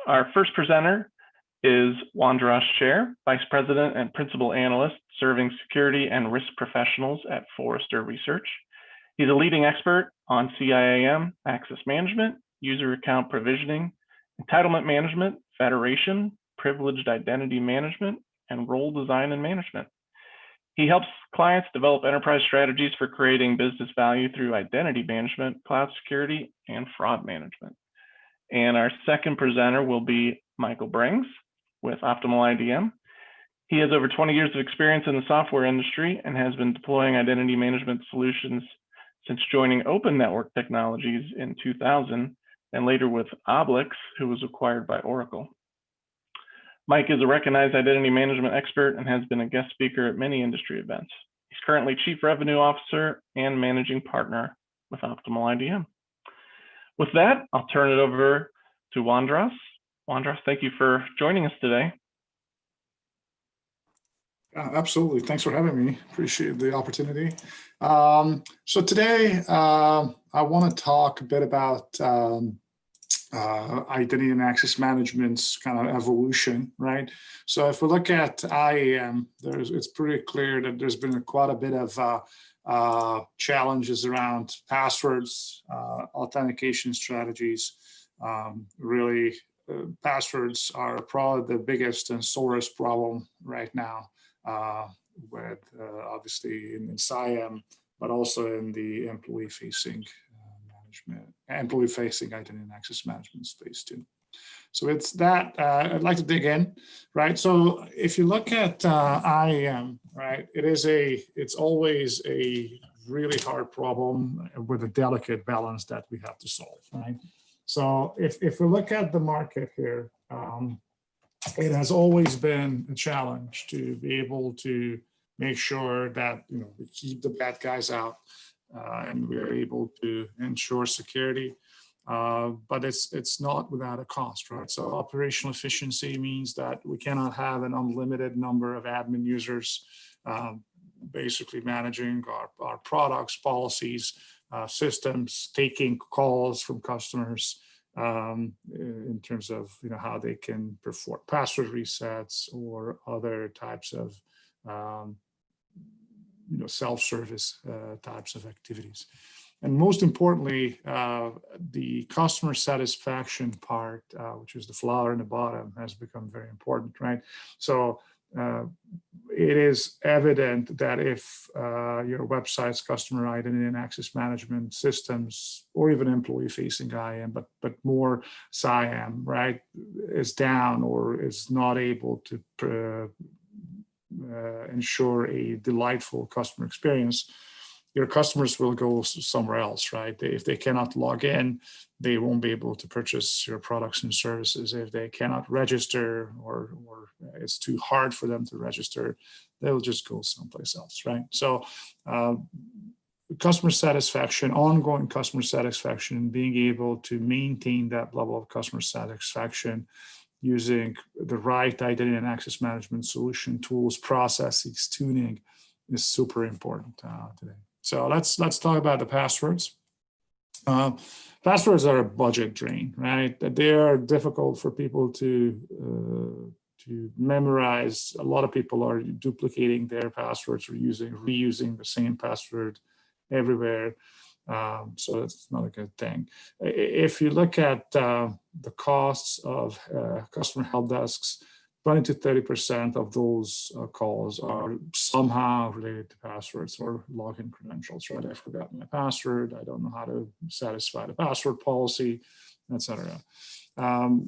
Our first presenter is Wandras Sher, Vice President and Principal Analyst serving security and risk professionals at Forrester Research. He's a leading expert on CIAM, access management, user account provisioning, entitlement management, federation, privileged identity management, and role design and management. He helps clients develop enterprise strategies for creating business value through identity management, cloud security, and fraud management. And our second presenter will be Michael Brings with Optimal IDM. He has over 20 years of experience in the software industry and has been deploying identity management solutions since joining Open Network Technologies in 2000, and later with Oblix, who was acquired by Oracle. Mike is a recognized identity management expert and has been a guest speaker at many industry events. He's currently Chief Revenue Officer and Managing Partner with Optimal IDM. With that, I'll turn it over to Wandras. Wandras, thank you for joining us today. Absolutely. Thanks for having me. Appreciate the opportunity. So today, I want to talk a bit about identity and access management's kind of evolution, right? So if we look at IAM, it's pretty clear that there's been quite a bit of challenges around passwords, authentication strategies. Really, passwords are probably the biggest and sorest problem right now, with obviously in CIAM, but also in the employee-facing employee-facing identity and access management space too. So it's that I'd like to dig in, right? So if you look at IAM, right, it's always a really hard problem with a delicate balance that we have to solve, right? So if we look at the market here, it has always been a challenge to be able to make sure that we keep the bad guys out and we're able to ensure security. But it's not without a cost, right? So operational efficiency means that we cannot have an unlimited number of admin users basically managing our products, policies, systems, taking calls from customers in terms of how they can perform password resets or other types of self-service types of activities. And most importantly, the customer satisfaction part, which is the flower in the bottom, has become very important, right? So it is evident that if your website's customer identity and access management systems, or even employee-facing IAM, but more CIAM, right, is down or is not able to ensure a delightful customer experience, your customers will go somewhere else, right? If they cannot log in, they won't be able to purchase your products and services. If they cannot register or it's too hard for them to register, they'll just go someplace else, right? So customer satisfaction, ongoing customer satisfaction, being able to maintain that level of customer satisfaction using the right identity and access management solution, tools, processes, tuning is super important today. So let's talk about the passwords. Passwords are a budget drain, right? They are difficult for people to memorize. A lot of people are duplicating their passwords or reusing the same password everywhere. So that's not a good thing. If you look at the costs of customer help desks, 20 to 30% of those calls are somehow related to passwords or login credentials, right? I forgot my password. I don't know how to satisfy the password policy, etc.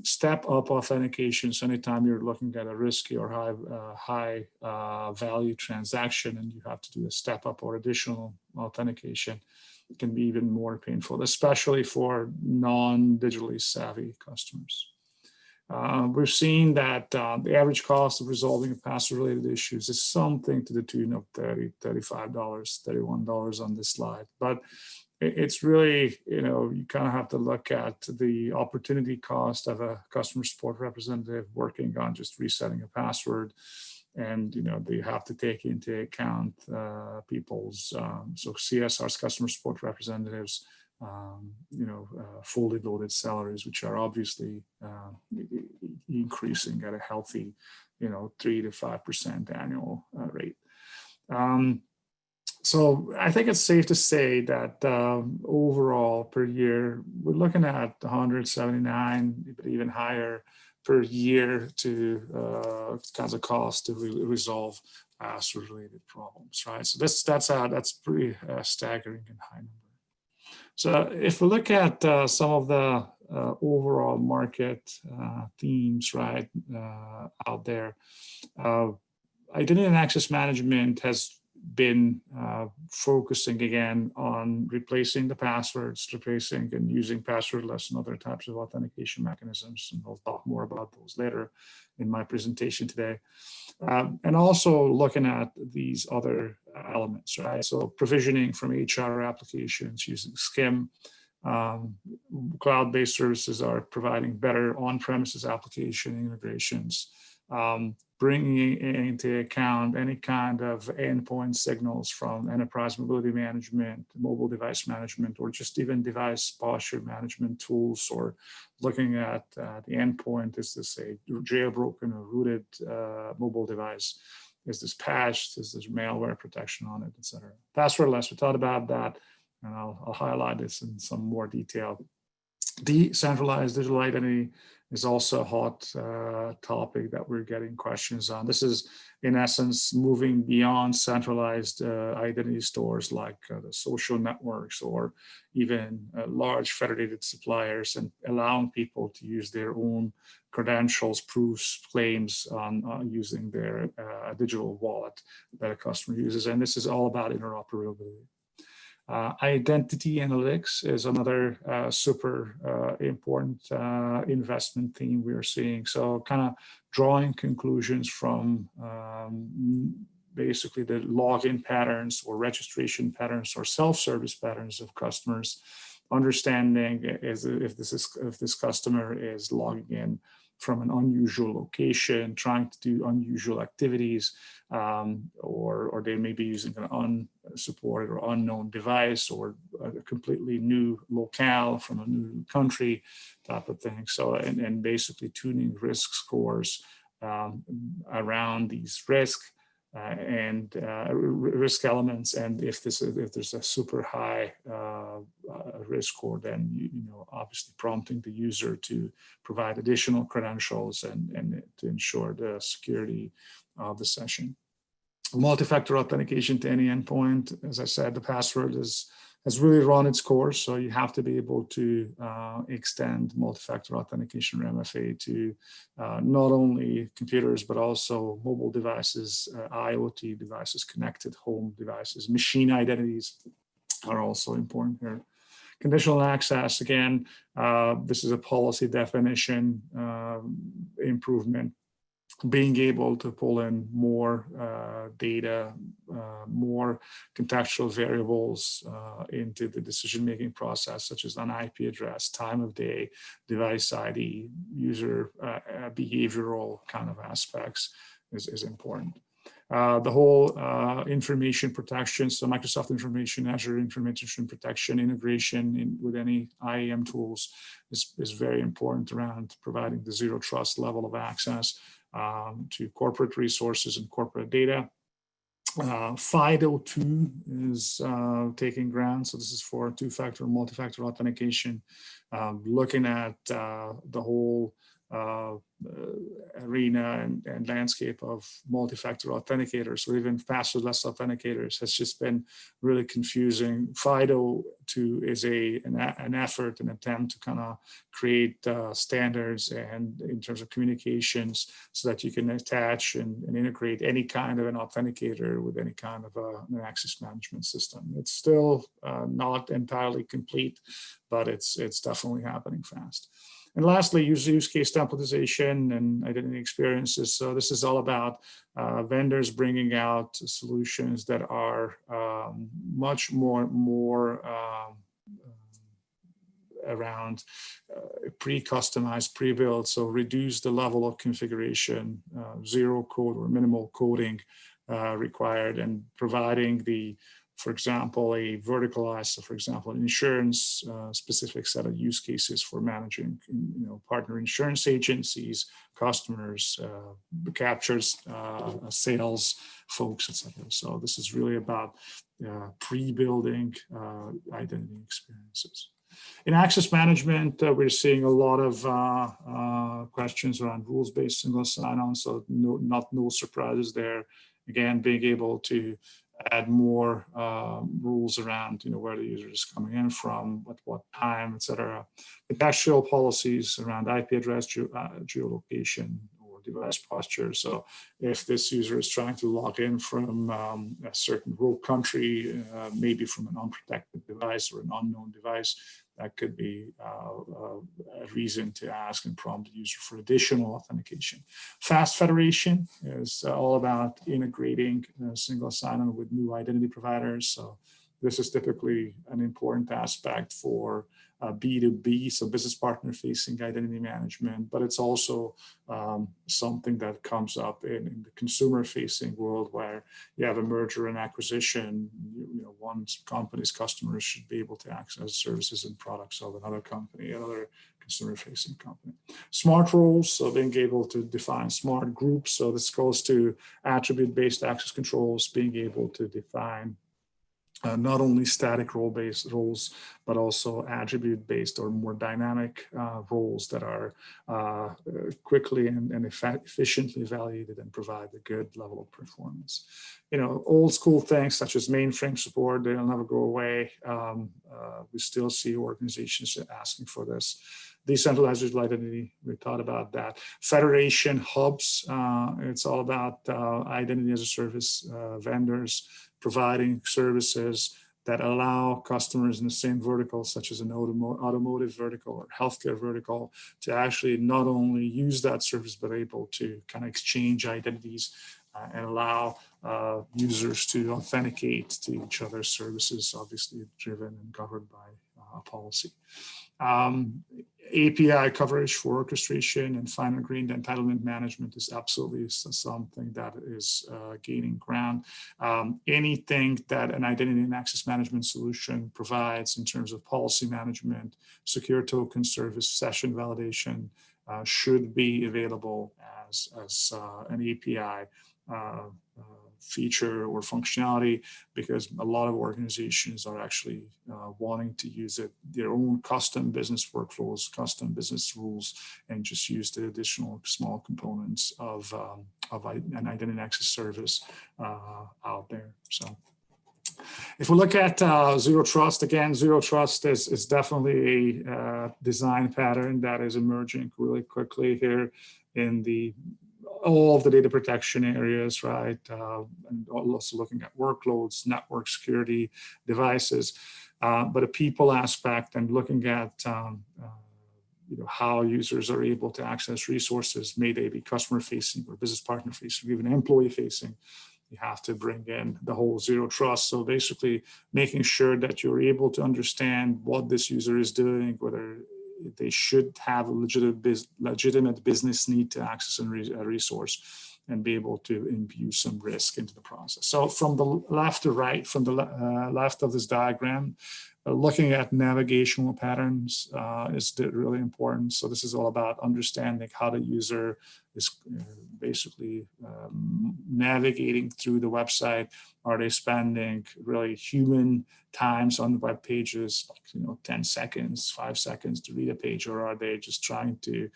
Step-up authentications, anytime you're looking at a risky or high value transaction and you have to do a step-up or additional authentication, it can be even more painful, especially for non-digitally savvy customers. We've seen that the average cost of resolving password-related issues is something to the tune of $30, $35, $31 on this slide. But it's really, you kind of have to look at the opportunity cost of a customer support representative working on just resetting a password. And, they have to take into account people's, so CSR's customer support representatives, fully loaded salaries, which are obviously increasing at a healthy, 3 to 5% annual rate. So I think it's safe to say that overall per year, we're looking at 179, but even higher per year to kinds of cost to resolve password-related problems, right? So that's pretty staggering and high number. So if we look at some of the overall market themes, right, out there, identity and access management has been focusing again on replacing the passwords, replacing and using passwordless and other types of authentication mechanisms. And I'll talk more about those later in my presentation today. And also looking at these other elements, right? So provisioning from HR applications using SCIM. Cloud-based services are providing better on-premises application integrations. Bringing into account any kind of endpoint signals from enterprise mobility management, mobile device management, or just even device posture management tools, or looking at the endpoint. Is this a jailbroken or rooted mobile device? Is this patched? Is there malware protection on it, etc.? Passwordless, we thought about that, and I'll highlight this in some more detail. Decentralized digital identity is also a hot topic that we're getting questions on. This is, in essence, moving beyond centralized identity stores like the social networks or even large federated suppliers, and allowing people to use their own credentials, proofs, claims on using their digital wallet that a customer uses. And this is all about interoperability. Identity analytics is another super important investment theme we're seeing. So kind of drawing conclusions from basically the login patterns or registration patterns or self-service patterns of customers, understanding if this customer is logging in from an unusual location, trying to do unusual activities, or they may be using an unsupported or unknown device, or a completely new locale from a new country type of thing. So, and basically tuning risk scores around these risks and risk elements. And if there's a super high risk score, then obviously prompting the user to provide additional credentials and to ensure the security of the session. Multi-factor authentication to any endpoint. As I said, the password has really run its course, so you have to be able to extend multi-factor authentication or MFA to not only computers, but also mobile devices, IoT devices, connected home devices. Machine identities are also important here. Conditional access, again, this is a policy definition improvement. Being able to pull in more data, more contextual variables into the decision-making process, such as an IP address, time of day, device ID, user behavioral kind of aspects is important. The whole information protection, so Microsoft Information, Azure Information Protection integration with any IAM tools is very important around providing the zero trust level of access to corporate resources and corporate data. FIDO2 is taking ground. So this is for two-factor, multi-factor authentication, looking at the whole arena and landscape of multi-factor authenticators or even passwordless authenticators has just been really confusing. FIDO2 is an effort, an attempt to kind of create standards and in terms of communications so that you can attach and integrate any kind of an authenticator with any kind of an access management system. It's still not entirely complete, but it's definitely happening fast. And lastly, use case templatization and identity experiences. So this is all about vendors bringing out solutions that are much more around pre-customized, pre-built. So reduce the level of configuration, zero code or minimal coding required, and providing the for example, a verticalized, so for example, an insurance specific set of use cases for managing, partner insurance agencies, customers, captures, sales folks, etc. So this is really about pre-building identity experiences. In access management, we're seeing a lot of questions around rules-based single sign-on, so no surprises there. Again, being able to add more rules around, where the user is coming in from, at what time, etc. Contextual policies around IP address, geolocation, or device posture. So if this user is trying to log in from a certain rogue country, maybe from an unprotected device or an unknown device, that could be a reason to ask and prompt the user for additional authentication. Fast federation is all about integrating single sign-on with new identity providers. So this is typically an important aspect for B2B, so business partner facing identity management, but it's also something that comes up in the consumer facing world where you have a merger and acquisition. One company's customers should be able to access services and products of another company, another consumer facing company. Smart roles, so being able to define smart groups. So this goes to attribute-based access controls, being able to define not only static role-based roles, but also attribute-based or more dynamic roles that are quickly and efficiently evaluated and provide a good level of performance. Old school things such as mainframe support, they'll never go away. We still see organizations asking for this. Decentralized digital identity, we thought about that. Federation hubs, it's all about identity as a service vendors providing services that allow customers in the same vertical, such as an automotive vertical or healthcare vertical, to actually not only use that service, but able to kind of exchange identities and allow users to authenticate to each other's services, obviously driven and covered by policy. API coverage for orchestration and fine-grained entitlement management is absolutely something that is gaining ground. Anything that an identity and access management solution provides in terms of policy management, secure token service, session validation should be available as an API feature or functionality, because a lot of organizations are actually wanting to use their own custom business workflows, custom business rules, and just use the additional small components of an identity and access service out there. So if we look at zero trust, again, zero trust is definitely a design pattern that is emerging really quickly here in all of the data protection areas, right? And also looking at workloads, network security, devices, but a people aspect and looking at how users are able to access resources, may they be customer facing or business partner facing, or even employee facing. You have to bring in the whole zero trust. So basically making sure that you're able to understand what this user is doing, whether they should have a legitimate business need to access a resource and be able to imbue some risk into the process. So from the left to right, from the left of this diagram, looking at navigational patterns is really important. So this is all about understanding how the user is basically navigating through the website. Are they spending really human times on the web pages, like 10 seconds, 5 seconds to read a page, or are they just trying to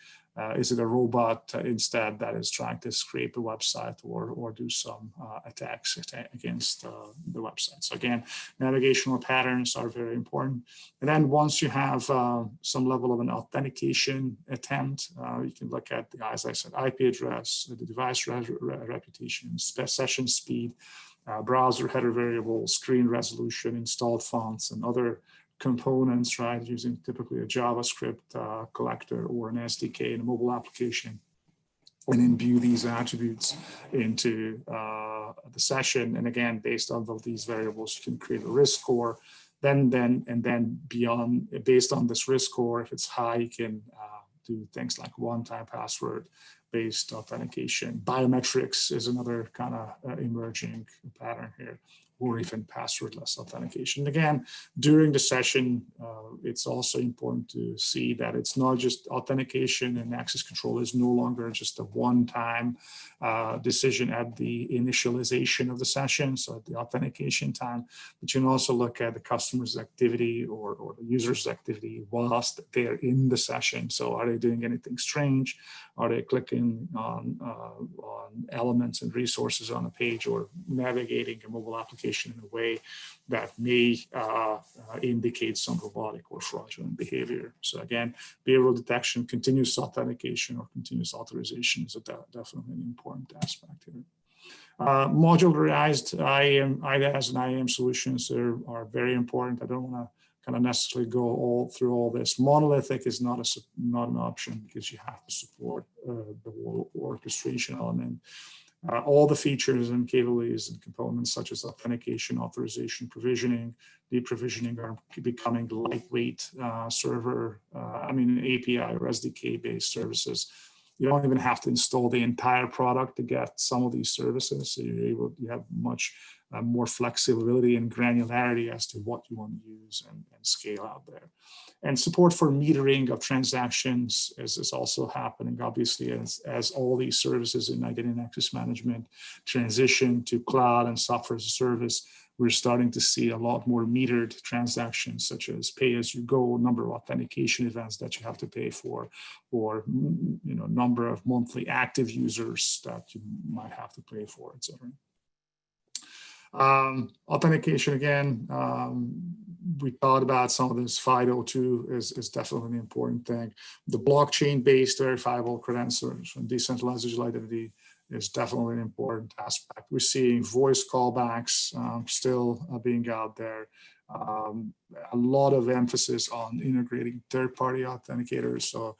is it a robot instead that is trying to scrape a website or do some attacks against the website? So again, navigational patterns are very important. And then once you have some level of an authentication attempt, you can look at, as I said, IP address, the device reputation, session speed, browser header variables, screen resolution, installed fonts, and other components, right, using typically a JavaScript collector or an SDK in a mobile application, and imbue these attributes into the session. And again, based on these variables, you can create a risk score. Then beyond, based on this risk score, if it's high, you can do things like one-time password based authentication. Biometrics is another kind of emerging pattern here, or even passwordless authentication. Again, during the session, it's also important to see that it's not just authentication and access control is no longer just a one-time decision at the initialization of the session, so at the authentication time, but you can also look at the customer's activity or the user's activity whilst they're in the session. So are they doing anything strange? Are they clicking on elements and resources on a page, or navigating a mobile application in a way that may indicate some robotic or fraudulent behavior? So again, behavioral detection, continuous authentication, or continuous authorization is definitely an important aspect here. Modularized IAM, IDaaS and IAM solutions are very important. I don't want to kind of necessarily go all through all this. Monolithic is not an option, because you have to support the whole orchestration element. All the features and capabilities and components such as authentication, authorization, provisioning, deprovisioning are becoming lightweight server, API or SDK based services. You don't even have to install the entire product to get some of these services. So you have much more flexibility and granularity as to what you want to use and scale out there. And support for metering of transactions is also happening, obviously, as all these services in identity and access management transition to cloud and software as a service. We're starting to see a lot more metered transactions, such as pay-as-you-go, number of authentication events that you have to pay for, or number of monthly active users that you might have to pay for, etc. Authentication, again, we thought about some of this. FIDO2 is definitely an important thing. The blockchain-based verifiable credentials and decentralized digital identity is definitely an important aspect. We're seeing voice callbacks still being out there. A lot of emphasis on integrating third-party authenticators. So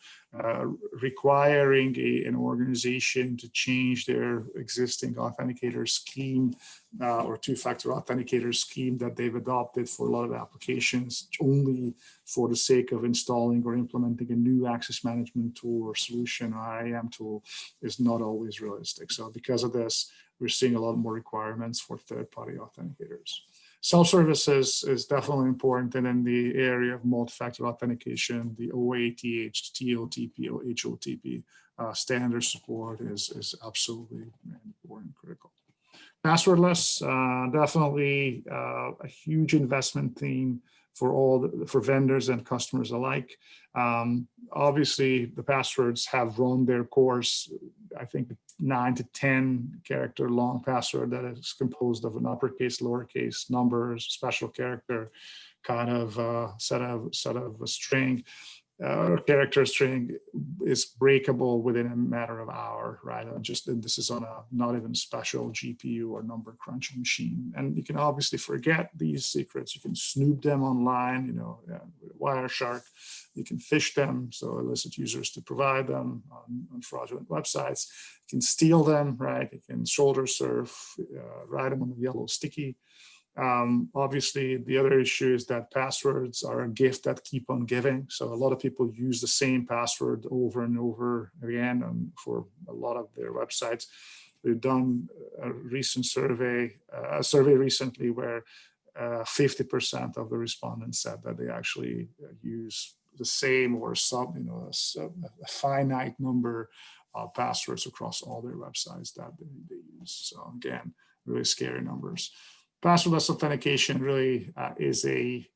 requiring an organization to change their existing authenticator scheme or two-factor authenticator scheme that they've adopted for a lot of applications only for the sake of installing or implementing a new access management tool or solution or IAM tool is not always realistic. So because of this, we're seeing a lot more requirements for third-party authenticators. Self-services is definitely important, and in the area of multi-factor authentication, the OATH, TOTP, or HOTP standard support is absolutely important, critical. Passwordless, definitely a huge investment theme for vendors and customers alike. Obviously, the passwords have run their course. I think 9 to 10 character long password that is composed of an uppercase, lowercase, numbers, special character, kind of set of a string. Character string is breakable within a matter of hours, right? This is on a not even special GPU or number crunching machine. And you can obviously forget these secrets. You can snoop them online, with Wireshark. You can phish them, so elicit users to provide them on fraudulent websites. You can steal them, right? You can shoulder surf, write them on a yellow sticky. Obviously, the other issue is that passwords are a gift that keep on giving. So a lot of people use the same password over and over again for a lot of their websites. We've done a survey recently where 50% of the respondents said that they actually use the same or a finite number of passwords across all their websites that they use. So again, really scary numbers. Passwordless authentication really is a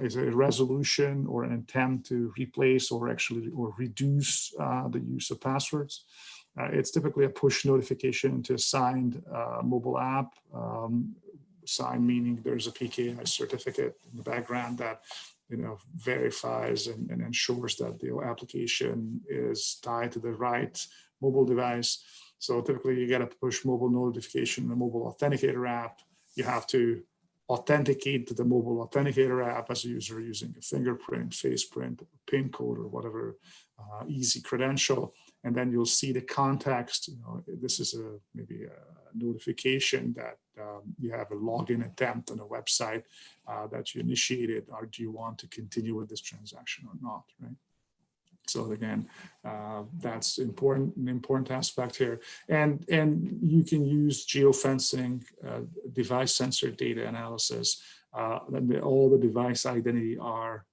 resolution or an attempt to replace or reduce the use of passwords. It's typically a push notification to a signed mobile app. Signed meaning there's a PKI certificate in the background that verifies and ensures that the application is tied to the right mobile device. So typically you get a push mobile notification in the mobile authenticator app. You have to authenticate to the mobile authenticator app as a user using a fingerprint, face print, PIN code, or whatever easy credential. And then you'll see the context. This is maybe a notification that you have a login attempt on a website that you initiated, or do you want to continue with this transaction or not, right? So again, that's important, an important aspect here. And you can use geofencing, device sensor data analysis. All the device identity are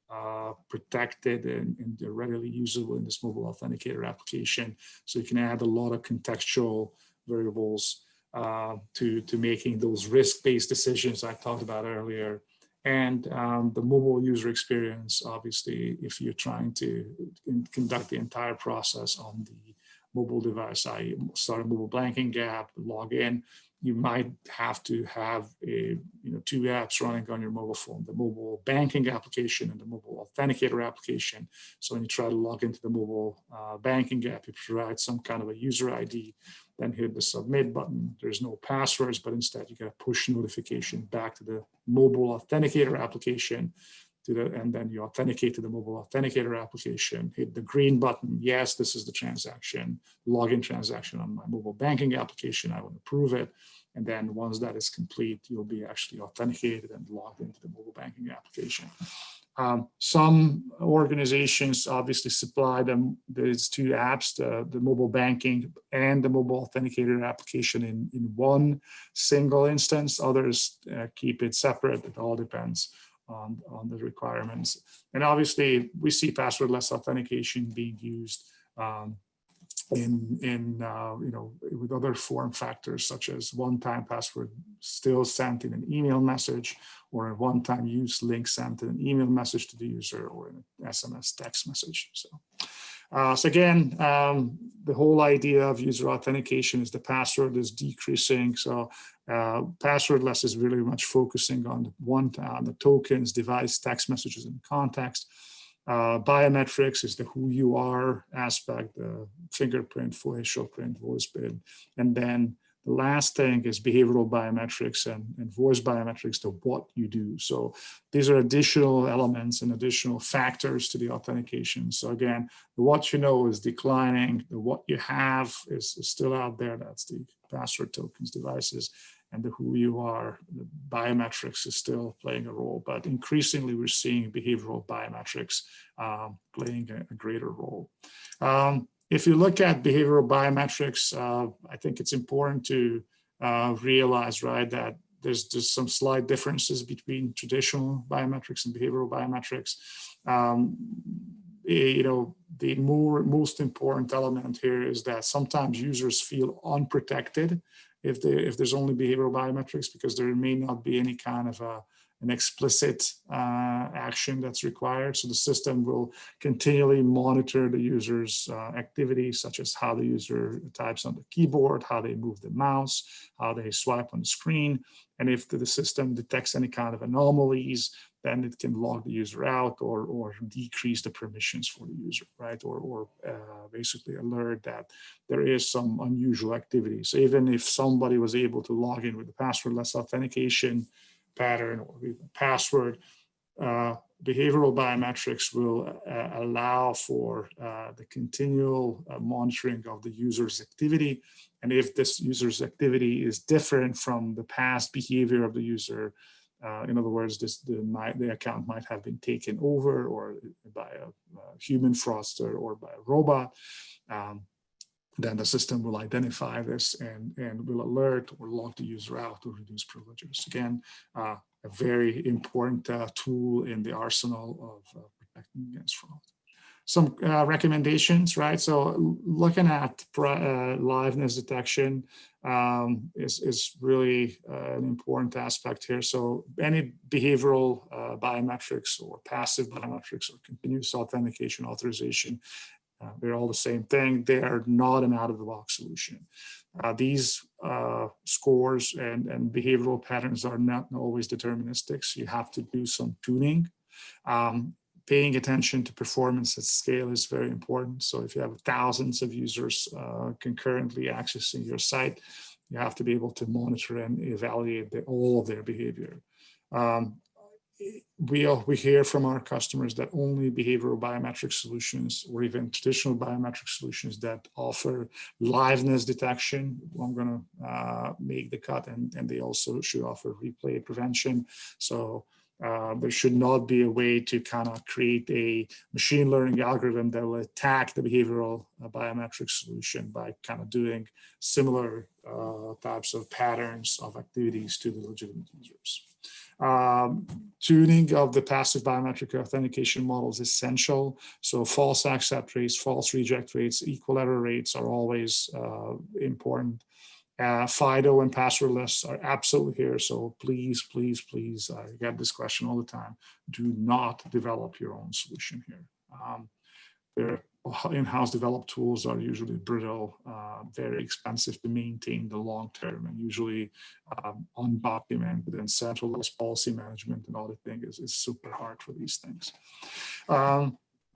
protected and they're readily usable in this mobile authenticator application. So you can add a lot of contextual variables to making those risk-based decisions I talked about earlier. And the mobile user experience, obviously, if you're trying to conduct the entire process on the mobile device, I start a mobile banking app, log in, you might have to have two apps running on your mobile phone, the mobile banking application and the mobile authenticator application. So when you try to log into the mobile banking app, you provide some kind of a user ID, then hit the submit button. There's no passwords, but instead you get a push notification back to the mobile authenticator application, and then you authenticate to the mobile authenticator application, hit the green button. Yes, this is the transaction, login transaction on my mobile banking application. I want to approve it. And then once that is complete, you'll be actually authenticated and logged into the mobile banking application. Some organizations obviously supply them these two apps, the mobile banking and the mobile authenticator application in one single instance. Others keep it separate. It all depends on the requirements. And obviously we see passwordless authentication being used with other form factors, such as one-time password still sent in an email message, or a one-time use link sent in an email message to the user, or in an SMS text message. So again, the whole idea of user authentication is the password is decreasing. So passwordless is really much focusing on the tokens, device, text messages, and context. Biometrics is the who you are aspect, the fingerprint, facial print, voice print. And then the last thing is behavioral biometrics and voice biometrics, the what you do. So these are additional elements and additional factors to the authentication. So again, the what you know is declining. The what you have is still out there. That's the password, tokens, devices. And the who you are, the biometrics is still playing a role, but increasingly we're seeing behavioral biometrics playing a greater role. If you look at behavioral biometrics, I think it's important to realize, right, that there's some slight differences between traditional biometrics and behavioral biometrics. The most important element here is that sometimes users feel unprotected if there's only behavioral biometrics, because there may not be any kind of an explicit action that's required. So the system will continually monitor the user's activity, such as how the user types on the keyboard, how they move the mouse, how they swipe on the screen. And if the system detects any kind of anomalies, then it can log the user out or decrease the permissions for the user, right? Or basically alert that there is some unusual activity. So even if somebody was able to log in with a passwordless authentication pattern or even password, behavioral biometrics will allow for the continual monitoring of the user's activity. And if this user's activity is different from the past behavior of the user, in other words, the account might have been taken over or by a human fraudster or by a robot, then the system will identify this and will alert or lock the user out or reduce privileges. Again, a very important tool in the arsenal of protecting against fraud. Some recommendations, right? So looking at liveness detection is really an important aspect here. So any behavioral biometrics or passive biometrics or continuous authentication authorization, they're all the same thing. They are not an out-of-the-box solution. These scores and behavioral patterns are not always deterministic. So you have to do some tuning. Paying attention to performance at scale is very important. So if you have thousands of users concurrently accessing your site, you have to be able to monitor and evaluate all of their behavior. We hear from our customers that only behavioral biometric solutions or even traditional biometric solutions that offer liveness detection are going to make the cut, and they also should offer replay prevention. So There should not be a way to kind of create a machine learning algorithm that will attack the behavioral biometric solution by kind of doing similar types of patterns of activities to the legitimate users. Tuning of the passive biometric authentication model is essential. So false accept rates, false reject rates, equal error rates are always important. FIDO and passwordless are absolutely here. So please, please, please, I get this question all the time. Do not develop your own solution here. Their in-house developed tools are usually brittle, very expensive to maintain the long term, and usually undocumented, and centralized policy management and auditing is super hard for these things.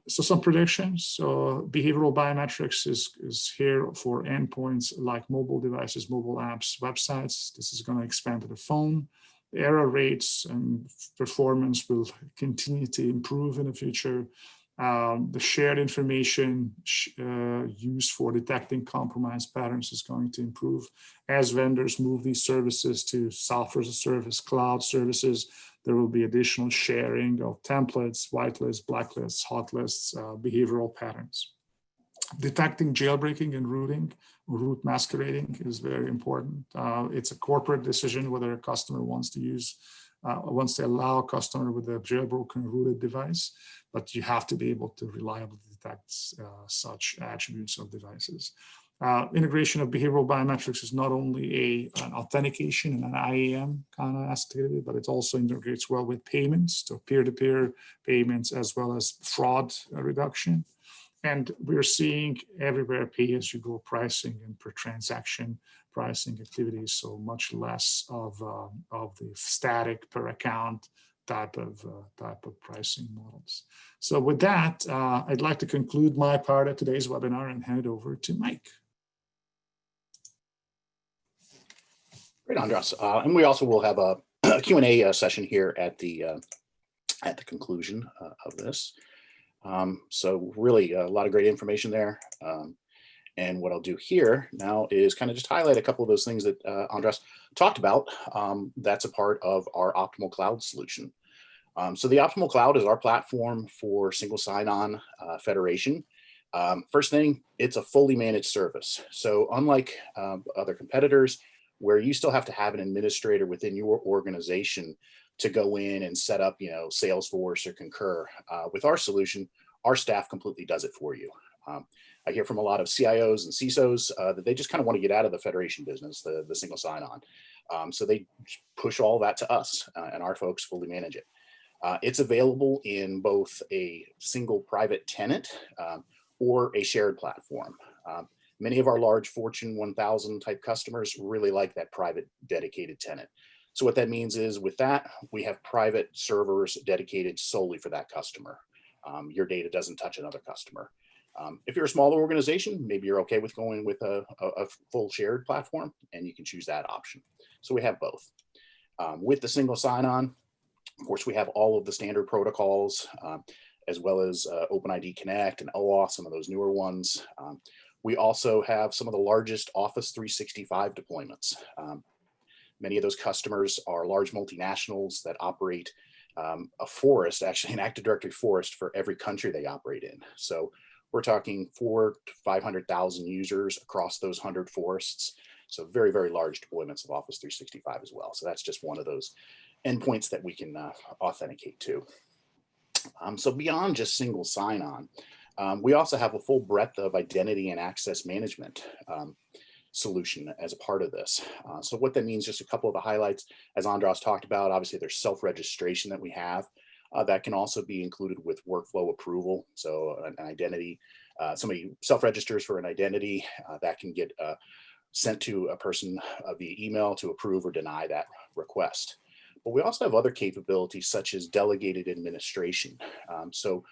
So some predictions. So behavioral biometrics is here for endpoints like mobile devices, mobile apps, websites. This is going to expand to the phone. The error rates and performance will continue to improve in the future. The shared information used for detecting compromised patterns is going to improve. As vendors move these services to software as a service, cloud services, there will be additional sharing of templates, whitelists, blacklists, hotlists, behavioral patterns. Detecting jailbreaking and rooting, root masquerading is very important. It's a corporate decision whether a customer wants to allow a customer with a jailbroken rooted device, but you have to be able to reliably detect such attributes of devices. Integration of behavioral biometrics is not only an authentication and an IAM kind of activity, but it also integrates well with payments, so peer-to-peer payments, as well as fraud reduction. And we're seeing everywhere pay-as-you-go pricing and per transaction pricing activities, so much less of the static per account type of pricing models. So with that, I'd like to conclude my part of today's webinar and hand it over to Mike. Great, Andras. And we also will have a Q&A session here at the conclusion of this. So really a lot of great information there. And what I'll do here now is kind of just highlight a couple of those things that Andras talked about. That's a part of our Optimal Cloud solution. So the Optimal Cloud is our platform for single sign-on federation. First thing, it's a fully managed service. So unlike other competitors, where you still have to have an administrator within your organization to go in and set up, Salesforce or Concur. With our solution, our staff completely does it for you. I hear from a lot of CIOs and CISOs that they just kind of want to get out of the federation business, the single sign-on. So they push all that to us, and our folks fully manage it. It's available in both a single private tenant or a shared platform. Many of our large Fortune 1000 type customers really like that private dedicated tenant. So what that means is with that, we have private servers dedicated solely for that customer. Your data doesn't touch another customer. If you're a smaller organization, maybe you're okay with going with a full shared platform, and you can choose that option. So we have both. With the single sign-on, of course, we have all of the standard protocols, as well as OpenID Connect and OAuth, some of those newer ones. We also have some of the largest Office 365 deployments. Many of those customers are large multinationals that operate a forest, actually an Active Directory forest for every country they operate in. So we're talking 400,000 to 500,000 users across those 100 forests. So very, very large deployments of Office 365 as well. So that's just one of those endpoints that we can authenticate to. So beyond just single sign-on, we also have a full breadth of identity and access management solution as a part of this. So what that means, just a couple of the highlights, as Andras talked about, obviously there's self-registration that we have that can also be included with workflow approval. So an identity, somebody self-registers for an identity that can get sent to a person via email to approve or deny that request. But we also have other capabilities such as delegated administration. So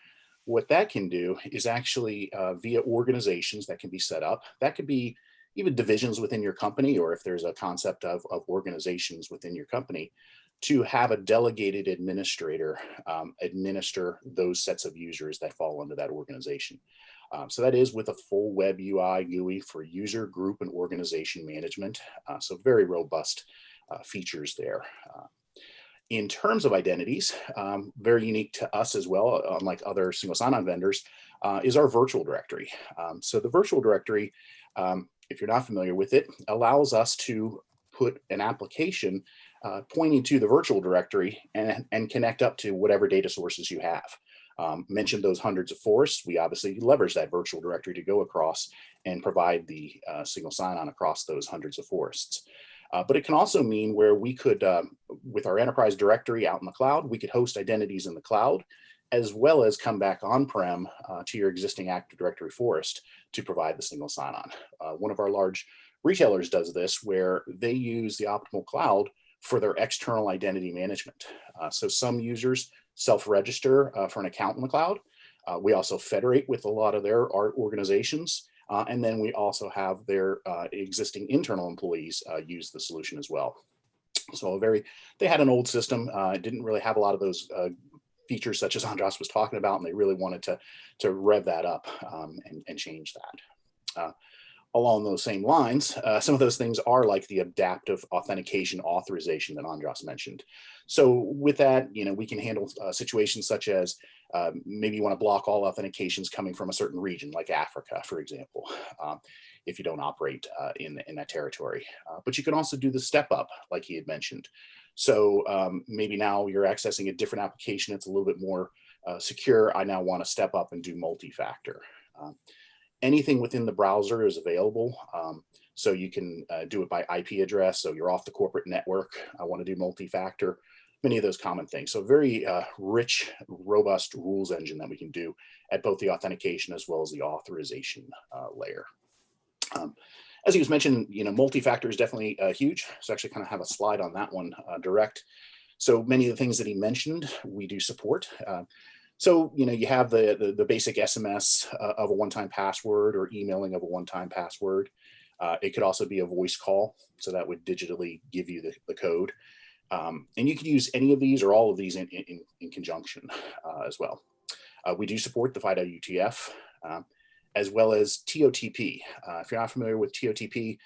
what that can do is actually via organizations that can be set up. That could be even divisions within your company, or if there's a concept of organizations within your company, to have a delegated administrator administer those sets of users that fall under that organization. So that is with a full web UI GUI for user, group, and organization management. So very robust features there. In terms of identities, very unique to us as well, unlike other single sign-on vendors, is our virtual directory. So the virtual directory, if you're not familiar with it, allows us to put an application pointing to the virtual directory and connect up to whatever data sources you have. Mentioned those hundreds of forests. We obviously leverage that virtual directory to go across and provide the single sign-on across those hundreds of forests. But it can also mean where we could, with our enterprise directory out in the cloud, we could host identities in the cloud, as well as come back on-prem to your existing Active Directory forest to provide the single sign-on. One of our large retailers does this, where they use the Optimal Cloud for their external identity management. So some users self-register for an account in the cloud. We also federate with a lot of their organizations. And then we also have their existing internal employees use the solution as well. So they had an old system, didn't really have a lot of those features such as Andras was talking about, and they really wanted to rev that up and change that. Along those same lines, some of those things are like the adaptive authentication authorization that Andras mentioned. So with that, we can handle situations such as maybe you want to block all authentications coming from a certain region, like Africa, for example, if you don't operate in that territory. But you can also do the step up, like he had mentioned. So maybe now you're accessing a different application that's a little bit more secure. I now want to step up and do multi-factor. Anything within the browser is available. So you can do it by IP address. So you're off the corporate network. I want to do multi-factor, many of those common things. So very rich, robust rules engine that we can do at both the authentication as well as the authorization layer. As he was mentioning, multi-factor is definitely huge. So actually kind of have a slide on that one direct. So many of the things that he mentioned, we do support. So, you have the basic SMS of a one-time password or emailing of a one-time password. It could also be a voice call. So that would digitally give you the code. And you can use any of these or all of these in conjunction as well. We do support the FIDO UTF as well as TOTP. If you're not familiar with TOTP,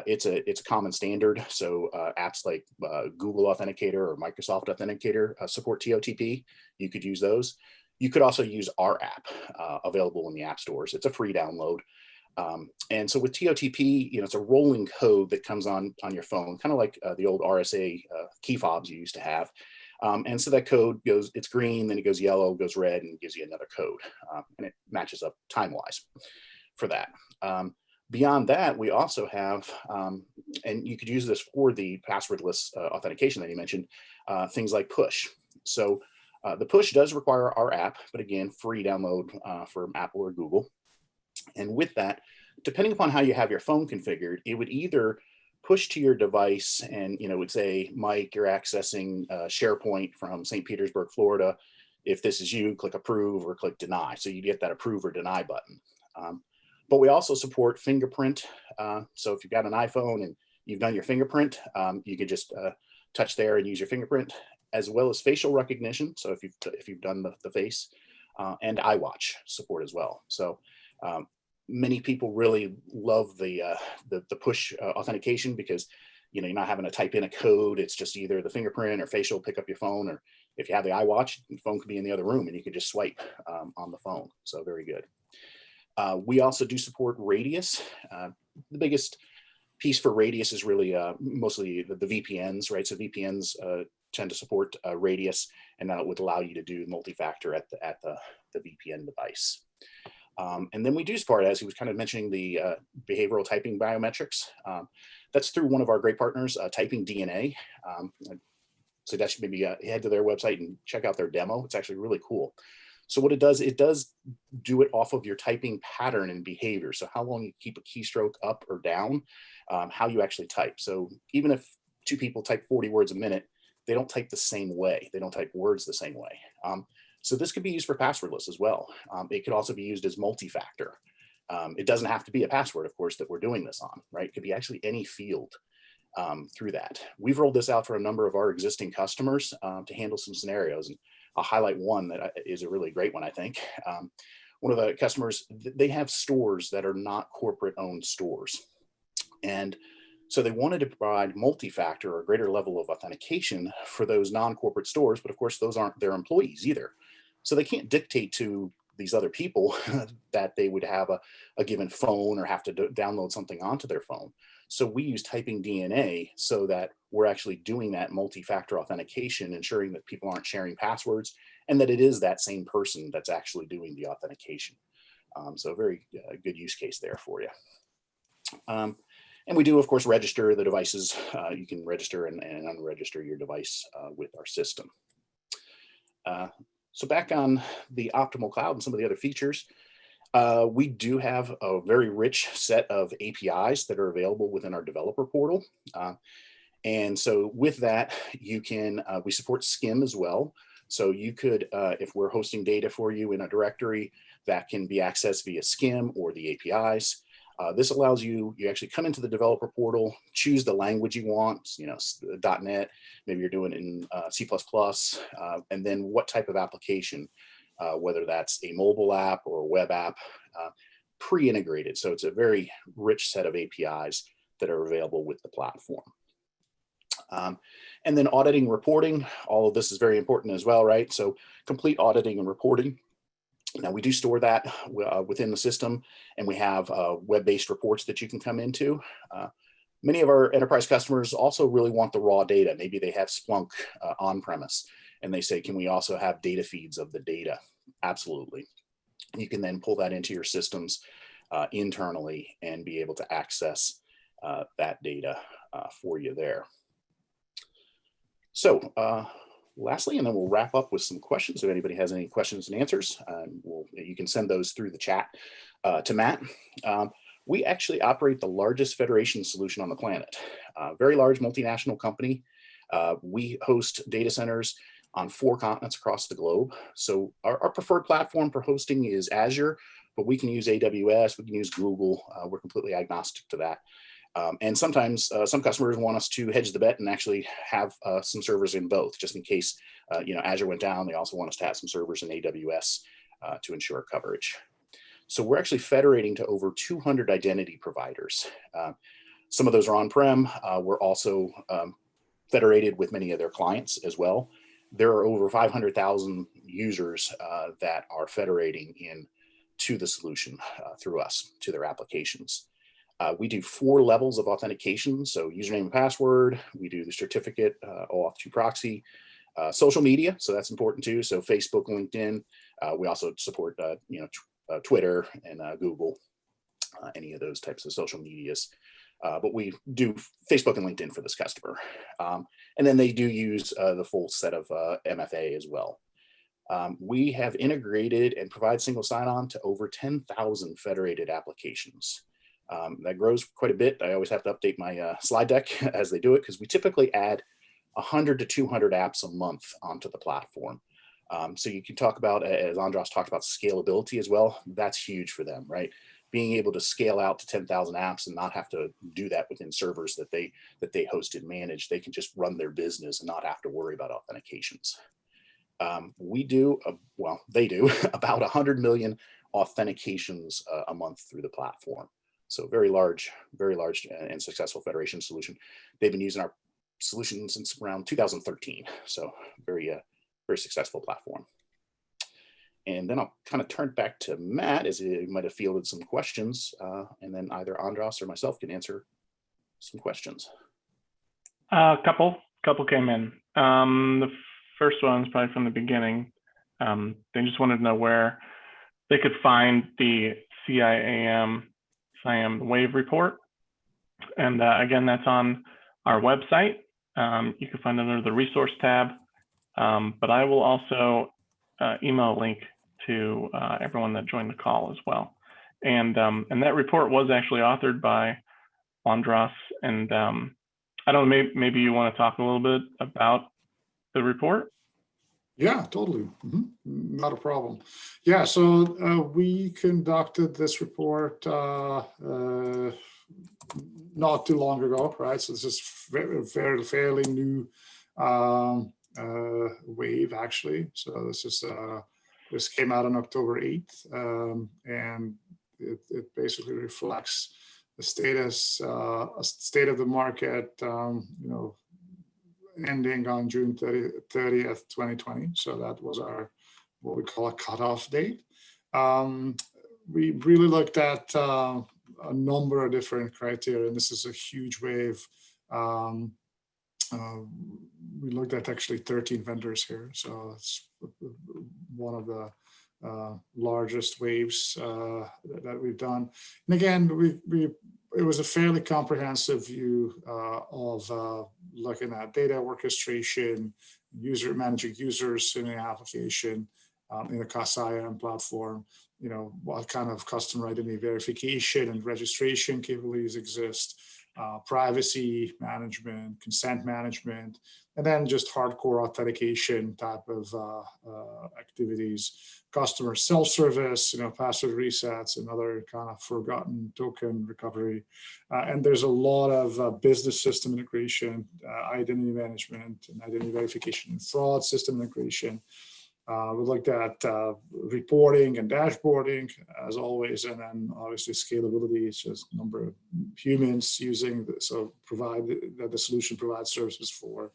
it's a common standard. So apps like Google Authenticator or Microsoft Authenticator support TOTP. You could use those. You could also use our app available in the app stores. It's a free download. And so with TOTP, it's a rolling code that comes on your phone, kind of like the old RSA key fobs you used to have. And so that code goes, it's green, then it goes yellow, goes red, and gives you another code. And it matches up time-wise for that. Beyond that, we also have, and you could use this for the passwordless authentication that you mentioned, things like push. So the push does require our app, but again, free download from Apple or Google. And with that, depending upon how you have your phone configured, it would either push to your device and, would say, Mike, you're accessing SharePoint from St. Petersburg, Florida. If this is you, click approve or click deny. So you get that approve or deny button. But we also support fingerprint. So if you've got an iPhone and you've done your fingerprint, you could just touch there and use your fingerprint, as well as facial recognition. So if you've done the face, and iWatch support as well. So many people really love the push authentication because you're not having to type in a code. It's just either the fingerprint or facial, pick up your phone, or if you have the iWatch, your phone could be in the other room and you could just swipe on the phone. So very good. We also do support Radius. The biggest piece for Radius is really mostly the VPNs, right? So VPNs tend to support Radius, and that would allow you to do multi-factor at the VPN device. And then we do support, as he was kind of mentioning, the behavioral typing biometrics. That's through one of our great partners, Typing DNA. So that should maybe head to their website and check out their demo. It's actually really cool. So what it does do it off of your typing pattern and behavior. So how long you keep a keystroke up or down, how you actually type. So even if two people type 40 words a minute, they don't type the same way. They don't type words the same way. So this could be used for passwordless as well. It could also be used as multi-factor. It doesn't have to be a password, of course, that we're doing this on, right? It could be actually any field through that. We've rolled this out for a number of our existing customers to handle some scenarios. And I'll highlight one that is a really great one, I think. One of the customers, they have stores that are not corporate owned stores. And So they wanted to provide multi-factor or greater level of authentication for those non-corporate stores, but of course those aren't their employees either. So they can't dictate to these other people that they would have a given phone or have to download something onto their phone. So we use typing DNA so that we're actually doing that multi-factor authentication, ensuring that people aren't sharing passwords and that it is that same person that's actually doing the authentication. So a very good use case there for you. And we do, of course, register the devices. You can register and unregister your device with our system. So back on the optimal cloud and some of the other features, we do have a very rich set of APIs that are available within our developer portal. And so with that, you can, we support SCIM as well. So you could, if we're hosting data for you in a directory, that can be accessed via SCIM or the APIs. This allows you actually come into the developer portal, choose the language you want, you know, .NET, maybe you're doing it in C++, and then what type of application, whether that's a mobile app or a web app, pre-integrated. So it's a very rich set of APIs that are available with the platform. And then auditing, reporting, all of this is very important as well, right? So complete auditing and reporting. Now we do store that within the system, and we have web-based reports that you can come into. Many of our enterprise customers also really want the raw data. Maybe they have Splunk on-premise, and they say, can we also have data feeds of the data? Absolutely. You can then pull that into your systems internally and be able to access that data for you there. So lastly, and then we'll wrap up with some questions. If anybody has any questions and answers, you can send those through the chat to Matt. We actually operate the largest federation solution on the planet. Very large multinational company. We host data centers on 4 continents across the globe. So our preferred platform for hosting is Azure, but we can use AWS, we can use Google. We're completely agnostic to that. And sometimes some customers want us to hedge the bet and actually have some servers in both, just in case you know, Azure went down. They also want us to have some servers in AWS to ensure coverage. So we're actually federating to over 200 identity providers. Some of those are on-prem. We're also federated with many of their clients as well. There are over 500,000 users that are federating in to the solution through us, to their applications. We do 4 levels of authentication. So username and password, we do the certificate, OAuth 2 proxy, social media. So that's important too. So Facebook, LinkedIn. We also support, you know, Twitter and Google, any of those types of social medias. But we do Facebook and LinkedIn for this customer. And then they do use the full set of MFA as well. We have integrated and provide single sign-on to over 10,000 federated applications. That grows quite a bit. I always have to update my slide deck as they do it, because we typically add 100 to 200 apps a month onto the platform. So you can talk about, as Andras talked about, scalability as well. That's huge for them, right? Being able to scale out to 10,000 apps and not have to do that within servers that they host and manage. They can just run their business and not have to worry about authentications. We do, well, they do about 100 million authentications a month through the platform. So very large and successful federation solution. They've been using our solution since around 2013. So very successful platform. And then I'll kind of turn back to Matt, as he might have fielded some questions, and then either Andras or myself can answer some questions. A couple came in. The first one is probably from the beginning. They just wanted to know where they could find the CIAM wave report. And again, that's on our website. You can find it under the resource tab. But I will also email a link to everyone that joined the call as well. And that report was actually authored by Andras. And I don't know, maybe you want to talk a little bit about the report? Yeah, totally. Not a problem. Yeah, so we conducted this report not too long ago, right? So this is fairly new wave, actually. So this came out on October 8th, and it basically reflects status, a state of the market, ending on June 30th, 2020. So that was our, what we call a cutoff date. We really looked at a number of different criteria, and this is a huge wave. We looked at actually 13 vendors here. So it's one of the largest waves that we've done. And again, it was a fairly comprehensive view of looking at data orchestration, managing users in the application, in the CIAM platform, what kind of customer identity verification and registration capabilities exist, privacy management, consent management, and then just hardcore authentication type of activities, customer self-service, password resets, and other kind of forgotten token recovery. And there's a lot of business system integration, identity management, and identity verification and fraud system integration. We looked at reporting and dashboarding, as always, and then obviously scalability, it's just number of humans using, provide that the solution provides services for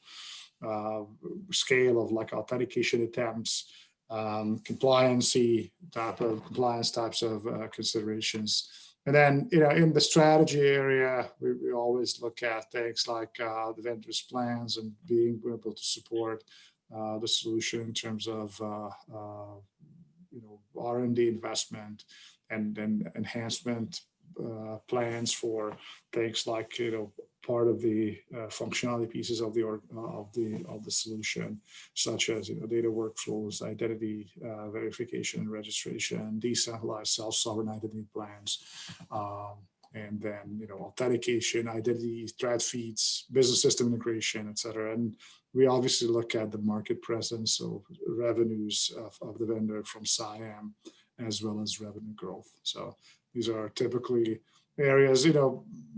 scale of like authentication attempts, compliance types of considerations. And then, in the strategy area, we always look at things like the vendor's plans and being able to support the solution in terms of R&D investment and then enhancement plans for things like part of the functionality pieces of the solution, such as data workflows, identity verification and registration, decentralized self-sovereign identity plans, and then authentication, identity, threat feeds, business system integration, et cetera. And we obviously look at the market presence, so revenues of the vendor from CIAM, as well as revenue growth. So these are typically areas,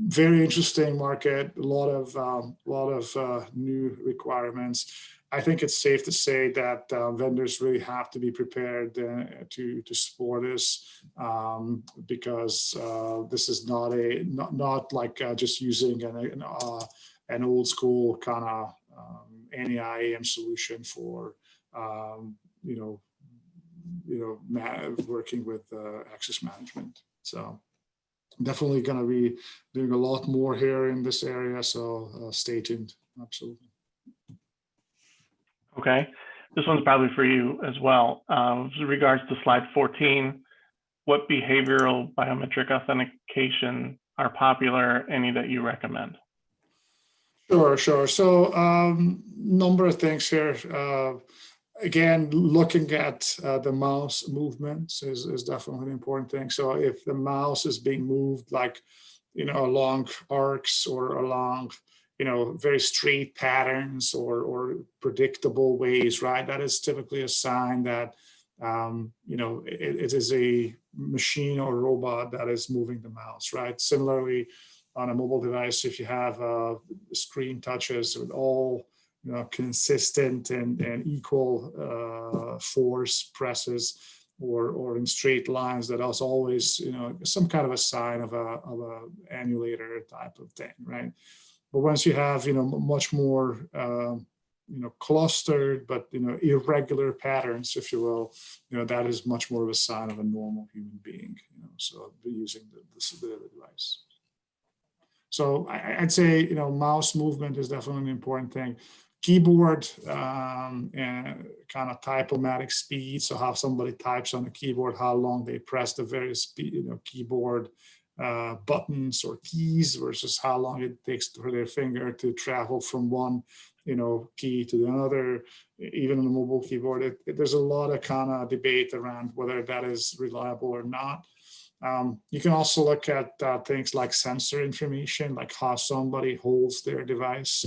very interesting market, a lot of new requirements. I think it's safe to say that vendors really have to be prepared to support this, because this is not like just using an old school kind of any IAM solution for working with access management. So definitely going to be doing a lot more here in this area. So stay tuned. Absolutely. Okay, this one's probably for you as well. With regards to slide 14, what behavioral biometric authentication are popular? Any that you recommend? Sure. So number of things here. Again, looking at the mouse movements is definitely an important thing. So if the mouse is being moved like, along arcs or along, very straight patterns or predictable ways, right? That is typically a sign that, it is a machine or robot that is moving the mouse, right? Similarly, on a mobile device, if you have screen touches with all consistent and equal force presses or in straight lines, that is always some kind of a sign of a annulator type of thing, right? But once you have much more clustered but irregular patterns, if you will, that is much more of a sign of a normal human being. So using the device. So I'd say mouse movement is definitely an important thing. Keyboard and kind of typomatic speed, so how somebody types on the keyboard, how long they press the various keyboard buttons or keys versus how long it takes for their finger to travel from one key to another. Even on the mobile keyboard, there's a lot of kind of debate around whether that is reliable or not. You can also look at things like sensor information, like how somebody holds their device.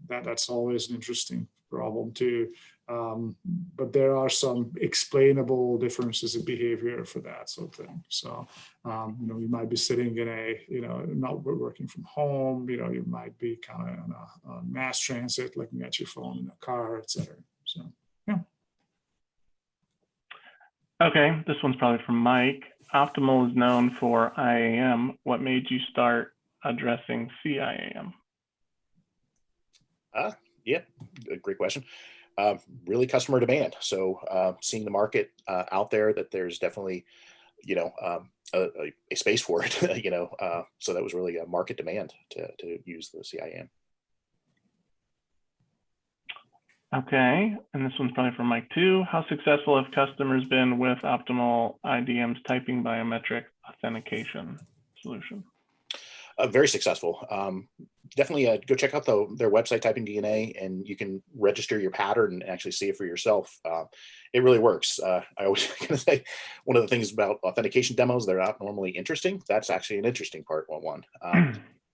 That's always an interesting problem too. But there are some explainable differences in behavior for that sort of thing. So, you might be sitting in a, not working from home, you might be kind of on mass transit, looking at your phone in a car, et cetera. So, yeah. Okay, this one's probably from Mike. Optimal is known for IAM. What made you start addressing CIAM? Yeah, great question. Really customer demand. So seeing the market out there, that there's definitely, a space for it, so that was really a market demand to use the CIAM. Okay, and this one's probably from Mike too. How successful have customers been with Optimal IDM's typing biometric authentication solution? Very successful. Definitely go check out their website, Typing DNA, and you can register your pattern and actually see it for yourself. It really works. I always gonna say one of the things about authentication demos, they're not normally interesting. That's actually an interesting part. One.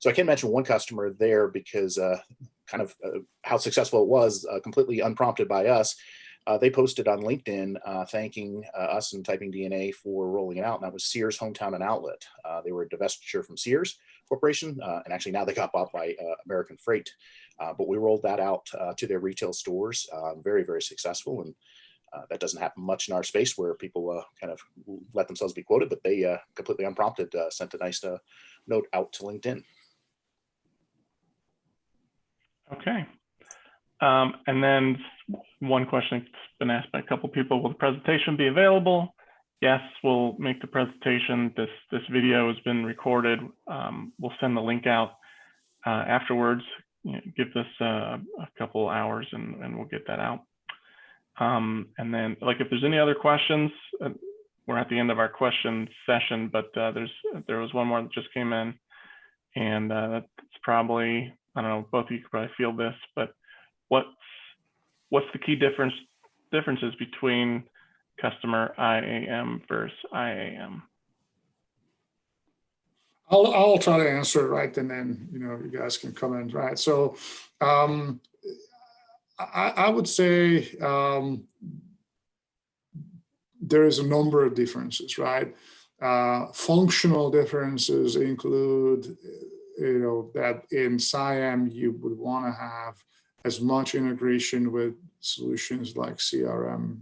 So I can mention one customer there because how successful it was, completely unprompted by us. They posted on LinkedIn thanking us and Typing DNA for rolling it out, and that was Sears Hometown and Outlet. They were a divestiture from Sears Corporation, and actually now they got bought by American Freight. But we rolled that out to their retail stores, very, very successful, and that doesn't happen much in our space where people kind of let themselves be quoted, but they completely unprompted sent a nice note out to LinkedIn. Okay. And then one question that's been asked by a couple people: will the presentation be available? Yes, we'll make the presentation. This video has been recorded. We'll send the link out afterwards. Give this a couple hours and we'll get that out. And then, if there's any other questions, we're at the end of our question session, but there was one more that just came in, and that's probably, I don't know, both of you could probably feel this, but what's the key differences between customer IAM versus IAM? I'll try to answer it, right, and then you guys can comment, right? So I would say there is a number of differences, right? Functional differences include, that in CIAM you would want to have as much integration with solutions like CRM,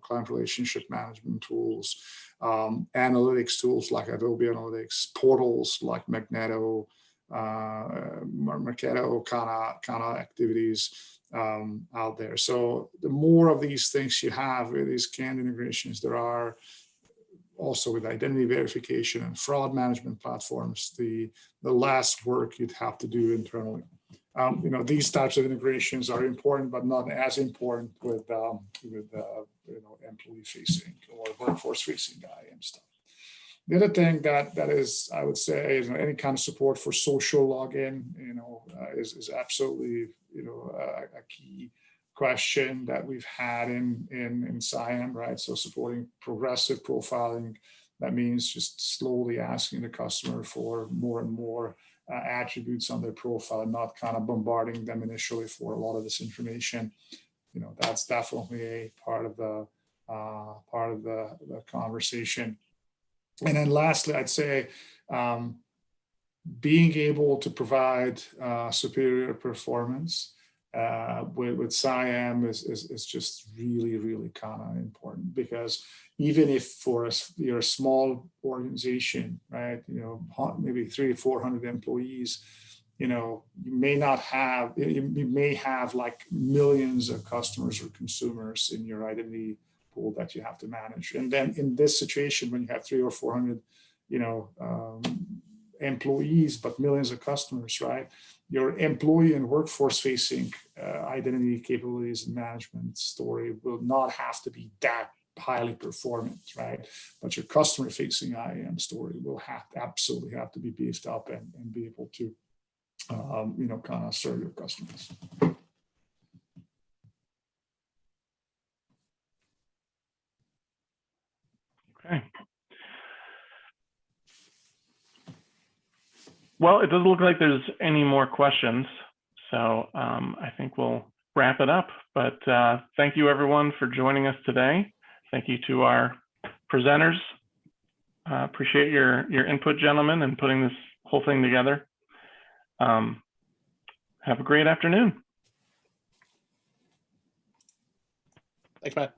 client relationship management tools, analytics tools like Adobe Analytics, portals like Magneto, Marketo kind of activities out there. So the more of these things you have with these canned integrations, there are also with identity verification and fraud management platforms, the less work you'd have to do internally. These types of integrations are important, but not as important with employee-facing or workforce-facing IAM stuff. The other thing that is, I would say, is any kind of support for social login, is absolutely, a key question that we've had in CIAM, right? So supporting progressive profiling, that means just slowly asking the customer for more and more attributes on their profile and not kind of bombarding them initially for a lot of this information. That's definitely a part of the conversation. And then lastly, I'd say being able to provide superior performance with CIAM is just really, really kind of important, because even if you're a small organization, right, maybe 300 or 400 employees, you may have like millions of customers or consumers in your identity pool that you have to manage. And then in this situation, when you have 300 or 400, employees, but millions of customers, right? Your employee and workforce facing identity capabilities and management story will not have to be that highly performant, right? But your customer facing IAM story will absolutely have to be beefed up and be able to, kind of serve your customers. Okay. Well, it doesn't look like there's any more questions, so I think we'll wrap it up. But thank you, everyone, for joining us today. Thank you to our presenters. Appreciate your input, gentlemen, and putting this whole thing together. Have a great afternoon. Thanks, Matt.